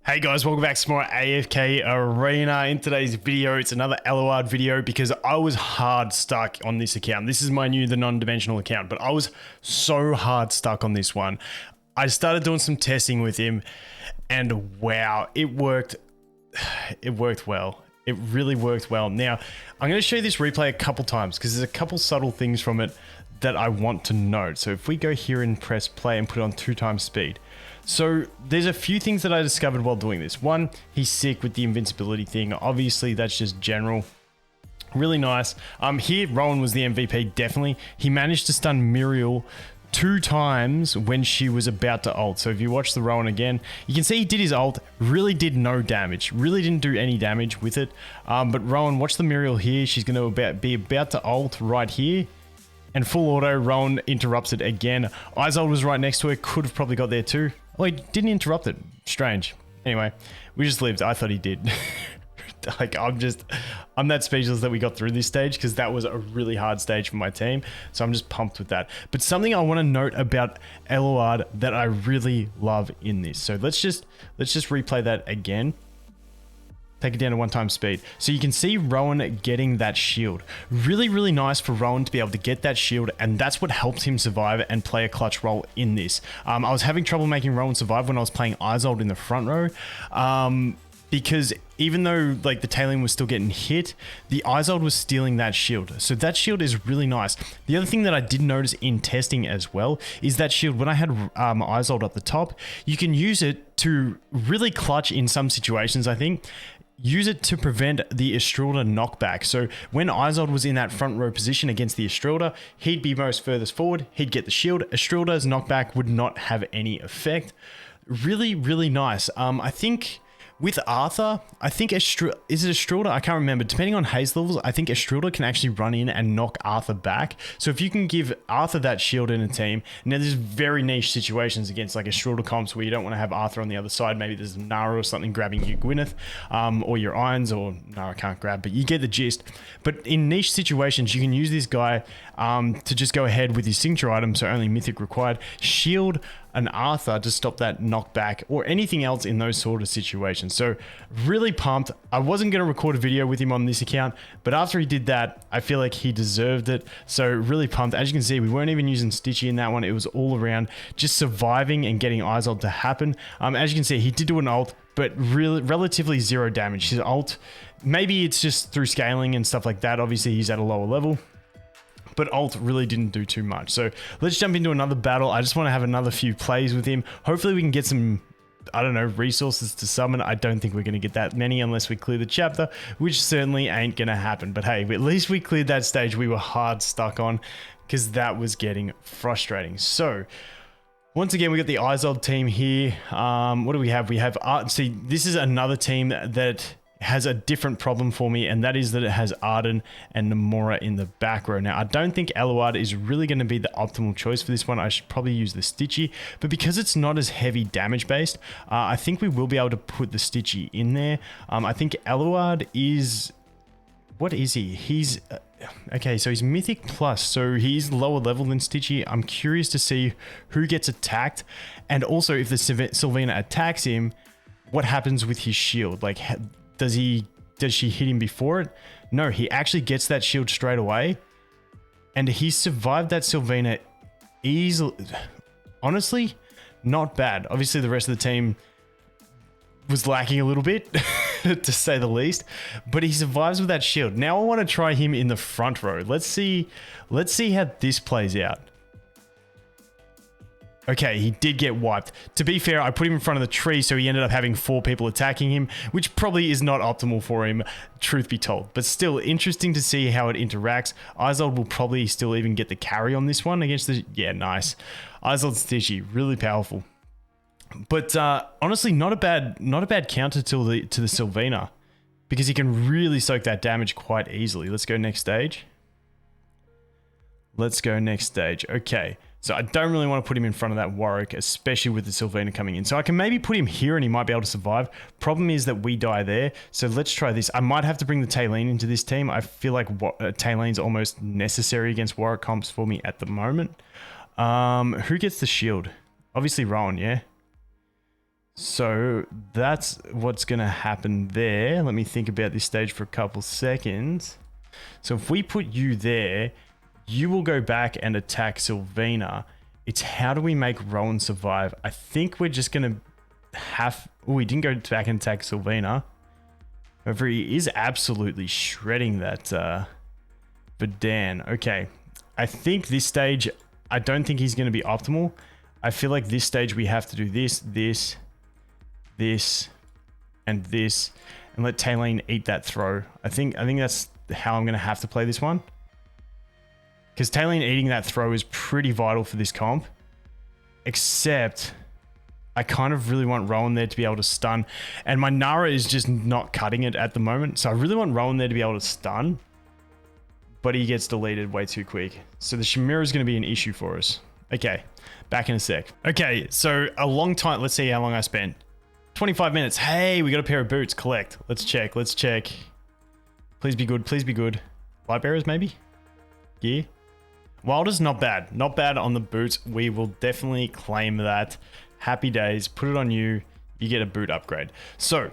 Hey guys, welcome back to some more AFK Arena. In today's video, it's another Eluard video because I was hard stuck on this account. This is my new, the non-dimensional account, but I was so hard stuck on this one. I started doing some testing with him and wow, it worked. It worked well. It really worked well. Now, I'm going to show you this replay a couple times because there's a couple subtle things from it that I want to note. So if we go here and press play and put it on 2x speed. So there's a few things that I discovered while doing this. One, he's sick with the invincibility thing. Obviously, that's just general. Really nice. Here, Rowan was the MVP, definitely. He managed to stun Muriel 2 times when she was about to ult. So if you watch the Rowan again, you can see he did his ult, really did no damage, really didn't do any damage with it. But Rowan, watch the Muriel here. She's going to be about to ult right here. And full auto, Rowan interrupts it again. Aioli was right next to her, could have probably got there too. Oh, he didn't interrupt it. Strange. Anyway, we just lived. I thought he did. Like, I'm that speechless that we got through this stage because that was a really hard stage for my team. So I'm just pumped with that. But something I want to note about Eluard that I really love in this. So let's just replay that again. Take it down to 1x speed. So you can see Rowan getting that shield. Really, really nice for Rowan to be able to get that shield, and that's what helps him survive and play a clutch role in this. I was having trouble making Rowan survive when I was playing Aioli in the front row. Because even though like the tailing was still getting hit, the Aioli was stealing that shield. So that shield is really nice. The other thing that I did notice in testing as well is that shield, when I had Aioli at the top, you can use it to really clutch in some situations, I think. Use it to prevent the Estrelda knockback. So when Aioli was in that front row position against the Estrelda, he'd be most furthest forward, he'd get the shield. Estrelda's knockback would not have any effect. Really, really nice. I think with Arthur, I think is it Estrelda? I can't remember. Depending on haze levels, I think Estrelda can actually run in and knock Arthur back. So if you can give Arthur that shield in a team, now there's very niche situations against like Estrelda comps where you don't want to have Arthur on the other side. Maybe there's Nara or something grabbing you, Gwyneth, or your Irons, or Nara can't grab, but you get the gist. But in niche situations, you can use this guy to just go ahead with his signature item, so only mythic required, shield an Arthur to stop that knockback or anything else in those sort of situations. So really pumped. I wasn't going to record a video with him on this account, but after he did that, I feel like he deserved it. So really pumped. As you can see, we weren't even using Stitchy in that one. It was all around just surviving and getting Aioli to happen. As you can see, he did do an ult, but really relatively zero damage. His ult, maybe it's just through scaling and stuff like that. Obviously, he's at a lower level. But ult really didn't do too much. So let's jump into another battle. I just want to have another few plays with him. Hopefully we can get some, I don't know, resources to summon. I don't think we're going to get that many unless we clear the chapter, which certainly ain't going to happen. But hey, at least we cleared that stage we were hard stuck on because that was getting frustrating. So once again, we got the Aioli team here. What do we have? We have Art. See, this is another team that has a different problem for me, and that is that it has Arden and Namora in the back row. Now, I don't think Eluard is really going to be the optimal choice for this one. I should probably use the Stitchy, but because it's not as heavy damage based, I think we will be able to put the Stitchy in there. I think Eluard is... What is he? He's... okay, so he's Mythic Plus, so he's lower level than Stitchy. I'm curious to see who gets attacked, and also if the Sylvina attacks him, what happens with his shield? Like, does she hit him before it? No, he actually gets that shield straight away. And he survived that Sylvina easily. Honestly, not bad. Obviously, the rest of the team was lacking a little bit, to say the least. But he survives with that shield. Now I want to try him in the front row. Let's see how this plays out. Okay, he did get wiped. To be fair, I put him in front of the tree, so he ended up having 4 people attacking him, which probably is not optimal for him, truth be told. But still, interesting to see how it interacts. Aioli will probably still even get the carry on this one against the... Yeah, nice. Aioli Stitchy, really powerful. But honestly, not a bad counter to the Sylvina, because he can really soak that damage quite easily. Let's go next stage. Let's go next stage. Okay. So I don't really want to put him in front of that Warwick, especially with the Sylvina coming in. So I can maybe put him here and he might be able to survive. Problem is that we die there. So let's try this. I might have to bring the Taylene into this team. I feel like Taylene's almost necessary against Warwick comps for me at the moment. Who gets the shield? Obviously Rowan, yeah? So that's what's going to happen there. Let me think about this stage for a couple seconds. So if we put you there, you will go back and attack Sylvina. It's how do we make Rowan survive? I think we're just going to have... Oh, he didn't go back and attack Sylvina. However, he is absolutely shredding that Verdan. Okay. I think this stage, I don't think he's going to be optimal. I feel like this stage we have to do this, and this, and let Talene eat that throw. I think that's how I'm going to have to play this one. Because Talene eating that throw is pretty vital for this comp. Except... I kind of really want Rowan there to be able to stun. And my Nara is just not cutting it at the moment. So I really want Rowan there to be able to stun. But he gets deleted way too quick. So the Chimera is going to be an issue for us. Okay, back in a sec. Okay, so a long time. Let's see how long I spent. 25 minutes. Hey, we got a pair of boots. Collect. Let's check. Let's check. Please be good. Please be good. Lightbearers, maybe? Gear. Wilder's not bad. Not bad on the boots. We will definitely claim that. Happy days. Put it on you. You get a boot upgrade. So,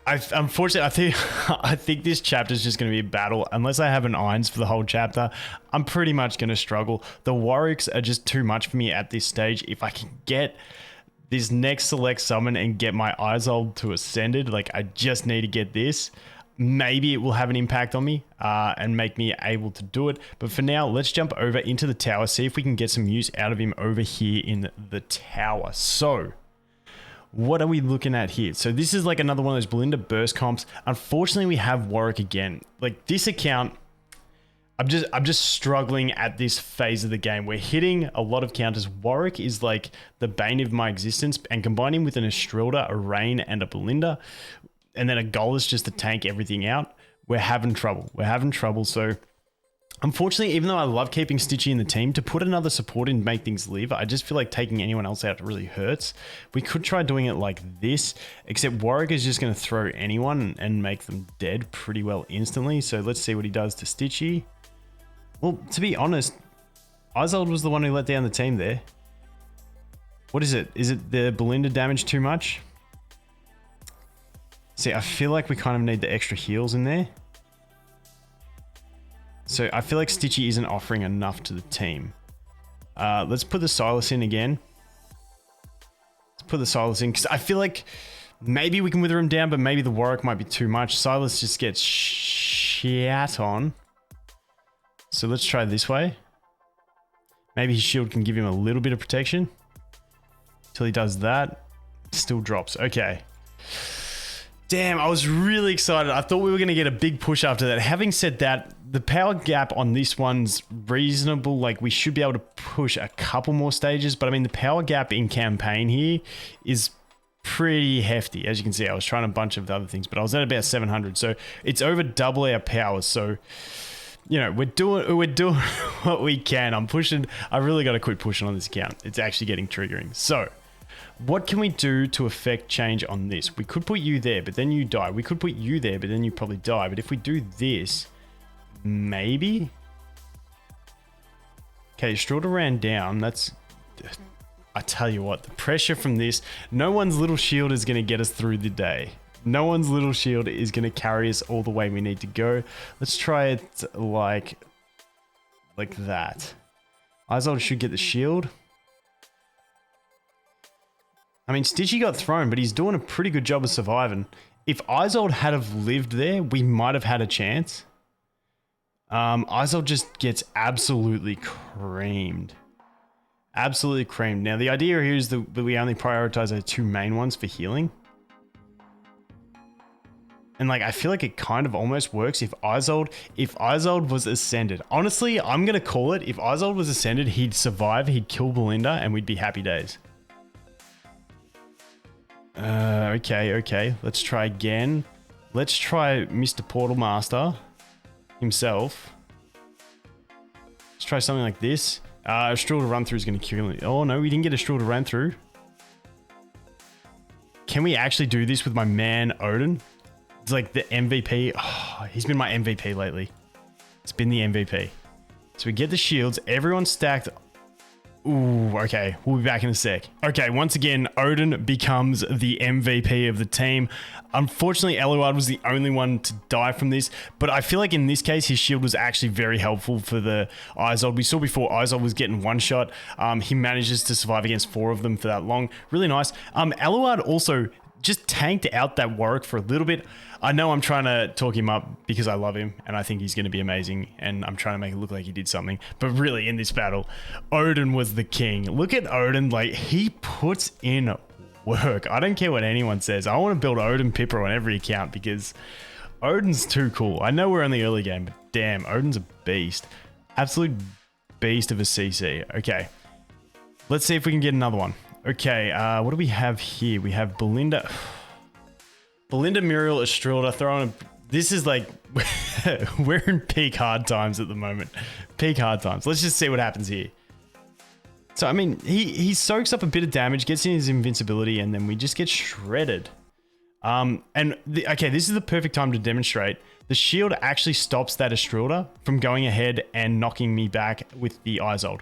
unfortunately, I think this chapter is just going to be a battle. Unless I have an irons for the whole chapter, I'm pretty much going to struggle. The Warwicks are just too much for me at this stage. If I can get this next select summon and get my Aioli to Ascended, like I just need to get this. Maybe it will have an impact on me and make me able to do it. But for now, let's jump over into the tower, see if we can get some use out of him over here in the tower. So, what are we looking at here? So this is like another one of those Belinda burst comps. Unfortunately, we have Warwick again. Like this account, I'm just struggling at this phase of the game. We're hitting a lot of counters. Warwick is like the bane of my existence, and combining with an Estrilda, a Rain, and a Belinda, and then a goal is just to tank everything out, we're having trouble. We're having trouble. So unfortunately, even though I love keeping Stitchy in the team, to put another support in and make things live, I just feel like taking anyone else out really hurts. We could try doing it like this, except Warwick is just going to throw anyone and make them dead pretty well instantly. So let's see what he does to Stitchy. Well, to be honest, Aioli was the one who let down the team there. What is it? Is it the Belinda damage too much? See, I feel like we kind of need the extra heals in there. So I feel like Stitchy isn't offering enough to the team. Let's put the Silas in again. Let's put the Silas in because I feel like maybe we can wither him down, but maybe the Warwick might be too much. Silas just gets shat on. So let's try this way. Maybe his shield can give him a little bit of protection. Till he does that. Still drops. Okay. Damn, I was really excited. I thought we were going to get a big push after that. Having said that, the power gap on this one's reasonable. Like, we should be able to push a couple more stages. But, I mean, the power gap in campaign here is pretty hefty. As you can see, I was trying a bunch of the other things, but I was at about 700. So, it's over double our power. So, you know, we're doing what we can. I'm pushing. I really got to quit pushing on this account. It's actually getting triggering. So, what can we do to affect change on this? We could put you there, but then you die. We could put you there, but then you probably die. But if we do this, maybe? Okay, Strilda ran down. That's... I tell you what, the pressure from this, no one's little shield is going to get us through the day. No one's little shield is going to carry us all the way we need to go. Let's try it like that. Aioli should get the shield. I mean, Stitchy got thrown, but he's doing a pretty good job of surviving. If Aioli had have lived there, we might have had a chance. Aioli just gets absolutely creamed. Absolutely creamed. Now, the idea here is that we only prioritize our two main ones for healing. And like, I feel like it kind of almost works if Aioli was Ascended. Honestly, I'm going to call it. If Aioli was Ascended, he'd survive, he'd kill Belinda, and we'd be happy days. Okay. Let's try again. Let's try Mr. Portal Master himself. Let's try something like this. Strilda run through is going to kill him. Oh no, we didn't get a Strilda run through. Can we actually do this with my man Odin? It's like the MVP. Oh, he's been my MVP lately. It's been the MVP. So we get the shields. Everyone's stacked. Ooh, okay. We'll be back in a sec. Okay, once again, Odin becomes the MVP of the team. Unfortunately, Eluard was the only one to die from this, but I feel like in this case, his shield was actually very helpful for the Aioli. We saw before Aioli was getting one shot. He manages to survive against 4 of them for that long. Really nice. Eluard also just tanked out that Warwick for a little bit. I know I'm trying to talk him up because I love him and I think he's going to be amazing and I'm trying to make it look like he did something. But really, in this battle, Odin was the king. Look at Odin, like he puts in work. I don't care what anyone says. I want to build Odin Pipper on every account because Odin's too cool. I know we're in the early game, but damn, Odin's a beast. Absolute beast of a CC. Okay, let's see if we can get another one. Okay, what do we have here? We have Belinda, Muriel, Estrelda, throwing a... This is like... we're in peak hard times at the moment. Peak hard times. Let's just see what happens here. So, I mean, he soaks up a bit of damage, gets in his invincibility, and then we just get shredded. Okay, this is the perfect time to demonstrate. The shield actually stops that Estrelda from going ahead and knocking me back with the Aioli.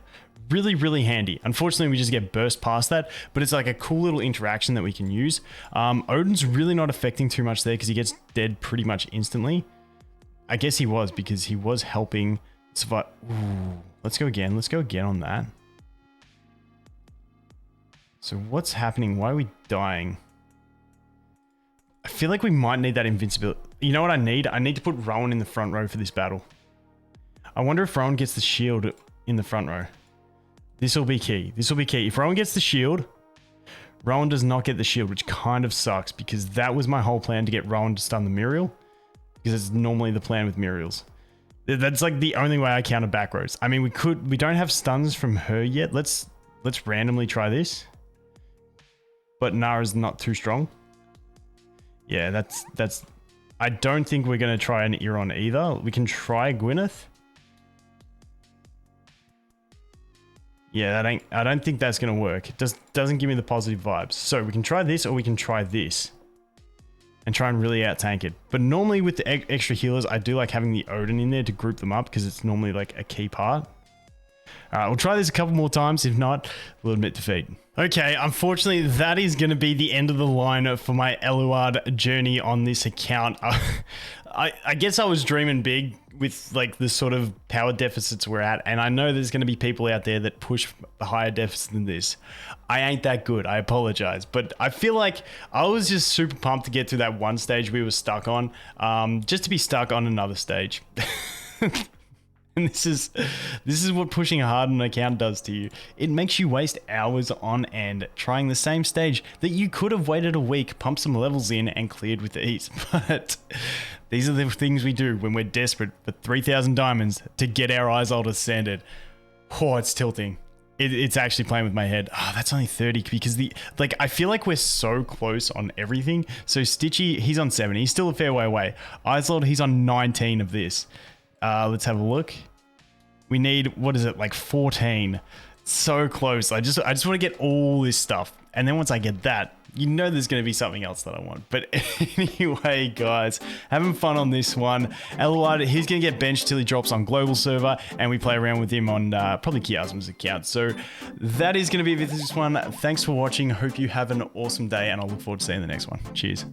Really, really handy. Unfortunately, we just get burst past that, but it's like a cool little interaction that we can use. Odin's really not affecting too much there because he gets dead pretty much instantly. I guess he was because he was helping survive. Ooh, let's go again. Let's go again on that. So what's happening? Why are we dying? I feel like we might need that invincibility. You know what I need? I need to put Rowan in the front row for this battle. I wonder if Rowan gets the shield in the front row. This will be key. This will be key. If Rowan gets the shield, Rowan does not get the shield, which kind of sucks because that was my whole plan, to get Rowan to stun the Muriel, because it's normally the plan with Muriels. That's like the only way I counter back rows. I mean, we don't have stuns from her yet. Let's randomly try this. But Nara's not too strong. Yeah, that's I don't think we're going to try an Euron either. We can try Gwyneth. Yeah, I don't think that's going to work. It doesn't give me the positive vibes. So we can try this or we can try this. And try and really out-tank it. But normally with the extra healers, I do like having the Odin in there to group them up because it's normally like a key part. Alright, we'll try this a couple more times. If not, we'll admit defeat. Okay, unfortunately, that is going to be the end of the line for my Eluard journey on this account. I guess I was dreaming big with like the sort of power deficits we're at, and I know there's going to be people out there that push a higher deficit than this. I ain't that good, I apologize, but I feel like I was just super pumped to get through that one stage we were stuck on, just to be stuck on another stage. And this is what pushing hard on an account does to you. It makes you waste hours on end trying the same stage that you could have waited a week, pumped some levels in, and cleared with ease. But these are the things we do when we're desperate for 3,000 diamonds to get our Aioli ascended. Oh, it's tilting. It's actually playing with my head. Oh, that's only 30 because I feel like we're so close on everything. So Stitchy, he's on 70. He's still a fair way away. Aioli, he's on 19 of this. Let's have a look. We need, what is it, like 14. So close. I just want to get all this stuff. And then once I get that, you know there's going to be something else that I want. But anyway, guys, having fun on this one. Eluard, he's going to get benched till he drops on global server. And we play around with him on probably Chiasm's account. So that is going to be it for this one. Thanks for watching. Hope you have an awesome day. And I look forward to seeing the next one. Cheers.